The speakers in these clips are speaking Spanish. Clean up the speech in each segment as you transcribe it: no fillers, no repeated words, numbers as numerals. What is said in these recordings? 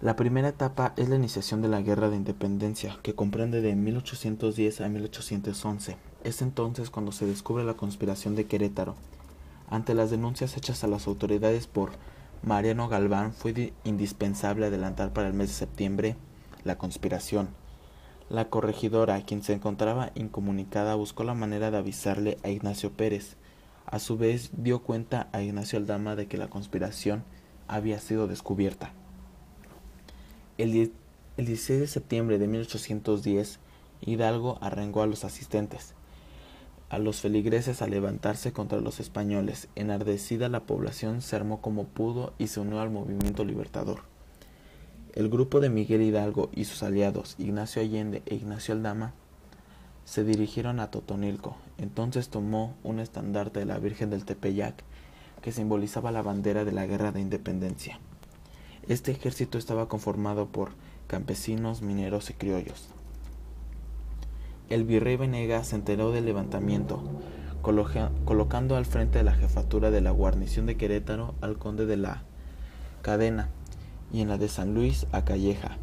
La primera etapa es la iniciación de la Guerra de Independencia, que comprende de 1810 a 1811. Es entonces cuando se descubre la conspiración de Querétaro. Ante las denuncias hechas a las autoridades por Mariano Galván, fue indispensable adelantar para el mes de septiembre la conspiración. La corregidora, quien se encontraba incomunicada, buscó la manera de avisarle a Ignacio Pérez. A su vez, dio cuenta a Ignacio Aldama de que la conspiración había sido descubierta. El 16 de septiembre de 1810, Hidalgo arengó a los asistentes, a los feligreses, a levantarse contra los españoles. Enardecida, la población se armó como pudo y se unió al movimiento libertador. El grupo de Miguel Hidalgo y sus aliados, Ignacio Allende e Ignacio Aldama, se dirigieron a Totonilco. Entonces tomó un estandarte de la Virgen del Tepeyac que simbolizaba la bandera de la Guerra de Independencia. Este ejército estaba conformado por campesinos, mineros y criollos. El virrey Venegas se enteró del levantamiento, colocando al frente de la jefatura de la guarnición de Querétaro al conde de la Cadena y en la de San Luis a Calleja.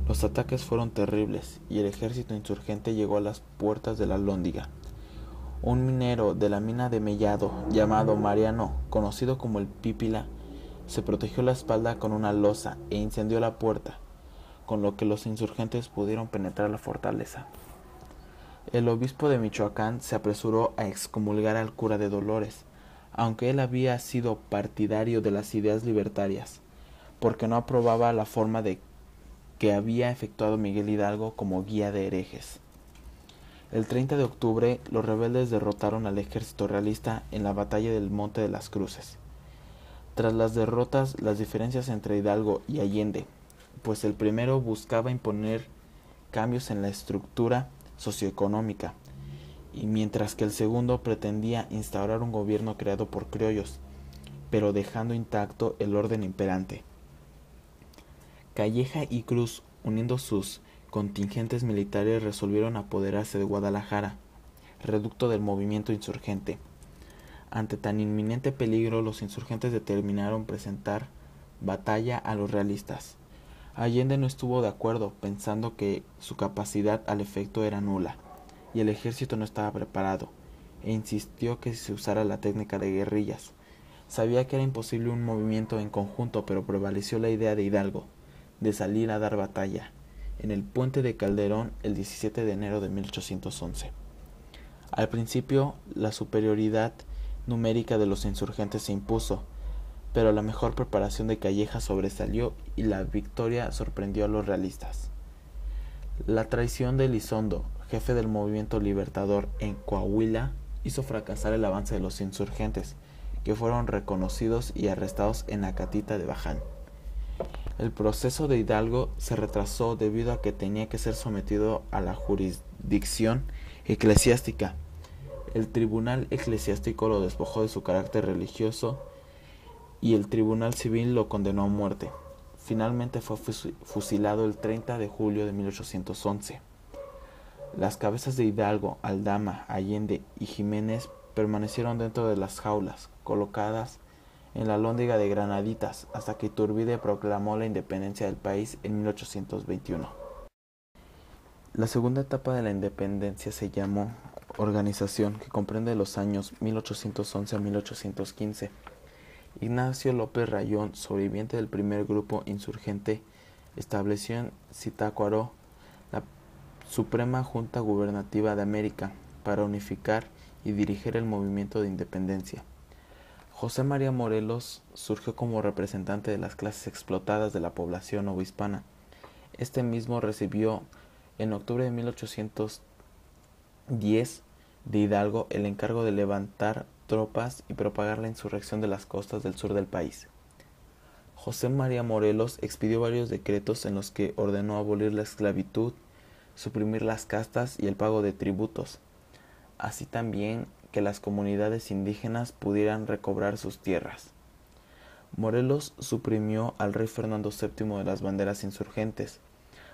Los ataques fueron terribles y el ejército insurgente llegó a las puertas de la Alhóndiga. Un minero de la mina de Mellado, llamado Mariano, conocido como el Pípila, se protegió la espalda con una losa e incendió la puerta, con lo que los insurgentes pudieron penetrar la fortaleza. El obispo de Michoacán se apresuró a excomulgar al cura de Dolores, aunque él había sido partidario de las ideas libertarias, porque no aprobaba la forma de que había efectuado Miguel Hidalgo como guía de herejes. El 30 de octubre, los rebeldes derrotaron al ejército realista en la batalla del Monte de las Cruces. Tras las derrotas, las diferencias entre Hidalgo y Allende, pues el primero buscaba imponer cambios en la estructura socioeconómica, y mientras que el segundo pretendía instaurar un gobierno creado por criollos, pero dejando intacto el orden imperante. Calleja y Cruz, uniendo sus contingentes militares, resolvieron apoderarse de Guadalajara, reducto del movimiento insurgente. Ante tan inminente peligro, los insurgentes determinaron presentar batalla a los realistas. Allende no estuvo de acuerdo, pensando que su capacidad al efecto era nula y el ejército no estaba preparado, e insistió que se usara la técnica de guerrillas. Sabía que era imposible un movimiento en conjunto, pero prevaleció la idea de Hidalgo de salir a dar batalla en el puente de Calderón el 17 de enero de 1811. Al principio, la superioridad numérica de los insurgentes se impuso, pero la mejor preparación de Calleja sobresalió y la victoria sorprendió a los realistas. La traición de Elizondo, jefe del movimiento libertador en Coahuila, hizo fracasar el avance de los insurgentes, que fueron reconocidos y arrestados en Acatita de Baján. El proceso de Hidalgo se retrasó debido a que tenía que ser sometido a la jurisdicción eclesiástica. El tribunal eclesiástico lo despojó de su carácter religioso y el tribunal civil lo condenó a muerte. Finalmente fue fusilado el 30 de julio de 1811. Las cabezas de Hidalgo, Aldama, Allende y Jiménez permanecieron dentro de las jaulas, colocadas en la Alhóndiga de Granaditas, hasta que Iturbide proclamó la independencia del país en 1821. La segunda etapa de la independencia se llamó organización, que comprende los años 1811 a 1815. Ignacio López Rayón, sobreviviente del primer grupo insurgente, estableció en Zitácuaro la Suprema Junta Gubernativa de América para unificar y dirigir el movimiento de independencia. José María Morelos surgió como representante de las clases explotadas de la población novohispana. Este mismo recibió en octubre de 1810 de Hidalgo el encargo de levantar tropas y propagar la insurrección de las costas del sur del país. José María Morelos expidió varios decretos en los que ordenó abolir la esclavitud, suprimir las castas y el pago de tributos, así también que las comunidades indígenas pudieran recobrar sus tierras. Morelos suprimió al rey Fernando VII de las banderas insurgentes,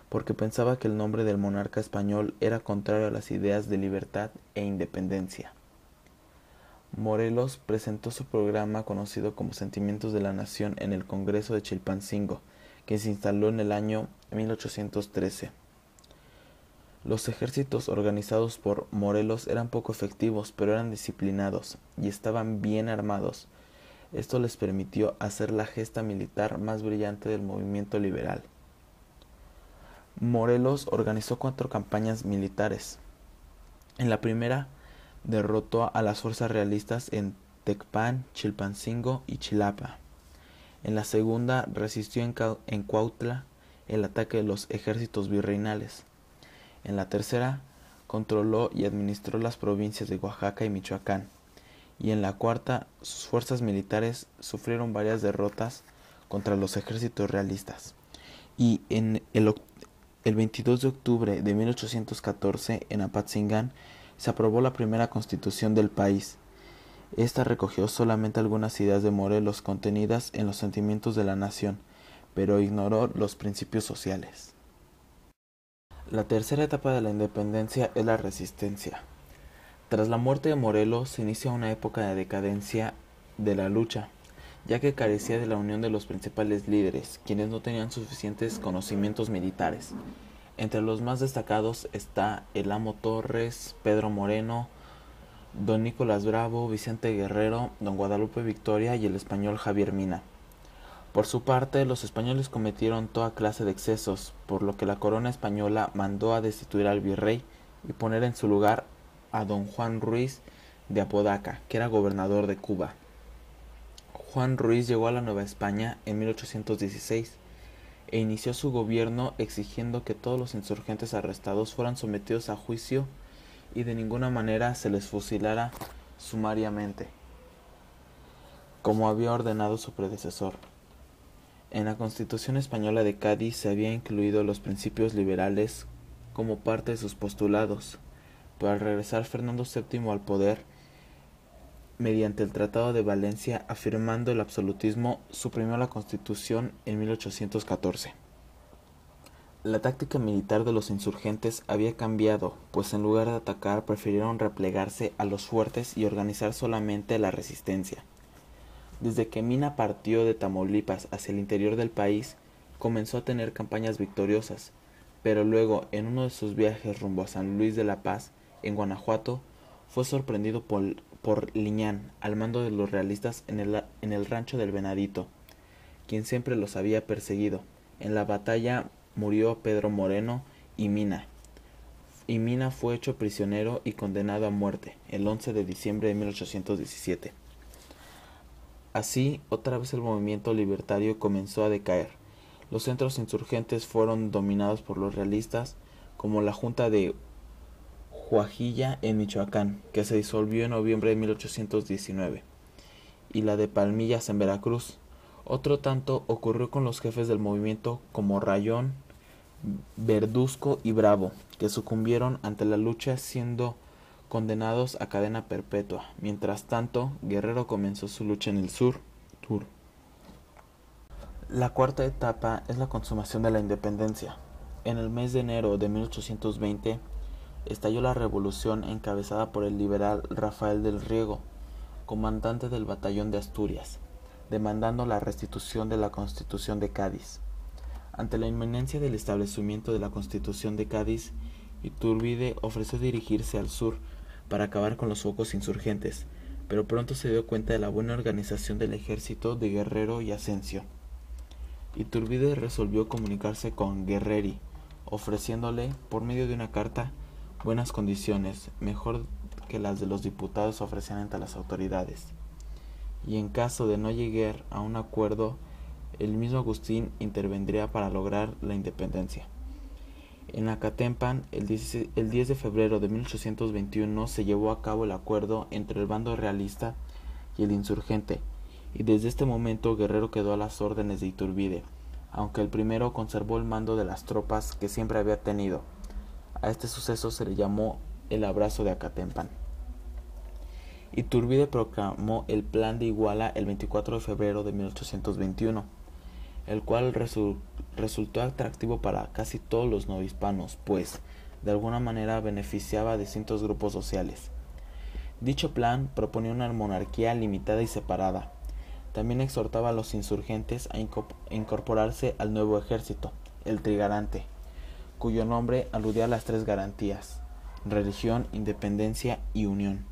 porque pensaba que el nombre del monarca español era contrario a las ideas de libertad e independencia. Morelos presentó su programa conocido como Sentimientos de la Nación en el Congreso de Chilpancingo, que se instaló en el año 1813. Los ejércitos organizados por Morelos eran poco efectivos, pero eran disciplinados y estaban bien armados. Esto les permitió hacer la gesta militar más brillante del movimiento liberal. Morelos organizó 4 campañas militares. En la primera, derrotó a las fuerzas realistas en Tecpan, Chilpancingo y Chilapa. En la segunda, resistió en Cuautla el ataque de los ejércitos virreinales. En la tercera, controló y administró las provincias de Oaxaca y Michoacán. Y en la cuarta, sus fuerzas militares sufrieron varias derrotas contra los ejércitos realistas. Y en el 22 de octubre de 1814, en Apatzingán, se aprobó la primera constitución del país. Esta recogió solamente algunas ideas de Morelos contenidas en los sentimientos de la nación, pero ignoró los principios sociales. La tercera etapa de la independencia es la resistencia. Tras la muerte de Morelos se inicia una época de decadencia de la lucha, ya que carecía de la unión de los principales líderes, quienes no tenían suficientes conocimientos militares. Entre los más destacados está el Amo Torres, Pedro Moreno, don Nicolás Bravo, Vicente Guerrero, don Guadalupe Victoria y el español Javier Mina. Por su parte, los españoles cometieron toda clase de excesos, por lo que la corona española mandó a destituir al virrey y poner en su lugar a don Juan Ruiz de Apodaca, que era gobernador de Cuba. Juan Ruiz llegó a la Nueva España en 1816 e inició su gobierno exigiendo que todos los insurgentes arrestados fueran sometidos a juicio y de ninguna manera se les fusilara sumariamente, como había ordenado su predecesor. En la Constitución Española de Cádiz se había incluido los principios liberales como parte de sus postulados, pero al regresar Fernando VII al poder, mediante el Tratado de Valencia afirmando el absolutismo, suprimió la Constitución en 1814. La táctica militar de los insurgentes había cambiado, pues en lugar de atacar prefirieron replegarse a los fuertes y organizar solamente la resistencia. Desde que Mina partió de Tamaulipas hacia el interior del país, comenzó a tener campañas victoriosas, pero luego, en uno de sus viajes rumbo a San Luis de la Paz, en Guanajuato, fue sorprendido por Liñán, al mando de los realistas en el rancho del Venadito, quien siempre los había perseguido. En la batalla murió Pedro Moreno y Mina fue hecho prisionero y condenado a muerte el 11 de diciembre de 1817. Así, otra vez el movimiento libertario comenzó a decaer. Los centros insurgentes fueron dominados por los realistas, como la Junta de Huajilla en Michoacán, que se disolvió en noviembre de 1819, y la de Palmillas en Veracruz. Otro tanto ocurrió con los jefes del movimiento como Rayón, Verduzco y Bravo, que sucumbieron ante la lucha siendo condenados a cadena perpetua. Mientras tanto, Guerrero comenzó su lucha en el sur. La cuarta etapa es la consumación de la independencia. En el mes de enero de 1820 estalló la revolución encabezada por el liberal Rafael del Riego, comandante del batallón de Asturias, demandando la restitución de la Constitución de Cádiz. Ante la inminencia del establecimiento de la Constitución de Cádiz, Iturbide ofreció dirigirse al sur para acabar con los focos insurgentes, pero pronto se dio cuenta de la buena organización del ejército de Guerrero y Asensio. Iturbide resolvió comunicarse con Guerreri, ofreciéndole, por medio de una carta, buenas condiciones, mejor que las de los diputados ofrecían ante las autoridades. Y en caso de no llegar a un acuerdo, el mismo Agustín intervendría para lograr la independencia. En Acatempan, el 10 de febrero de 1821 se llevó a cabo el acuerdo entre el bando realista y el insurgente, y desde este momento Guerrero quedó a las órdenes de Iturbide, aunque el primero conservó el mando de las tropas que siempre había tenido. A este suceso se le llamó el Abrazo de Acatempan. Iturbide proclamó el Plan de Iguala el 24 de febrero de 1821, el cual resultó atractivo para casi todos los novohispanos, pues de alguna manera beneficiaba a distintos grupos sociales. Dicho plan proponía una monarquía limitada y separada. También exhortaba a los insurgentes a incorporarse al nuevo ejército, el Trigarante, cuyo nombre aludía a las tres garantías: religión, independencia y unión.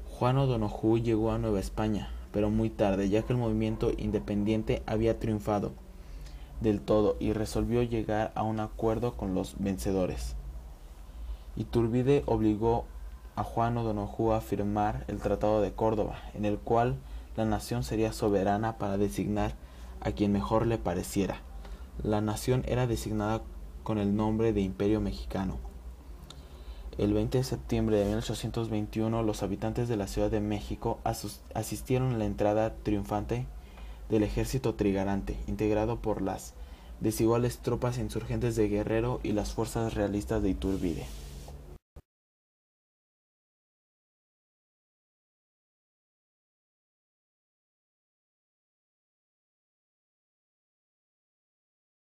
Juan O'Donoghue llegó a Nueva España, pero muy tarde, ya que el movimiento independiente había triunfado del todo y resolvió llegar a un acuerdo con los vencedores. Iturbide obligó a Juan O'Donoghue a firmar el Tratado de Córdoba, en el cual la nación sería soberana para designar a quien mejor le pareciera. La nación era designada con el nombre de Imperio Mexicano. El 20 de septiembre de 1821, los habitantes de la Ciudad de México asistieron a la entrada triunfante del ejército trigarante, integrado por las desiguales tropas insurgentes de Guerrero y las fuerzas realistas de Iturbide.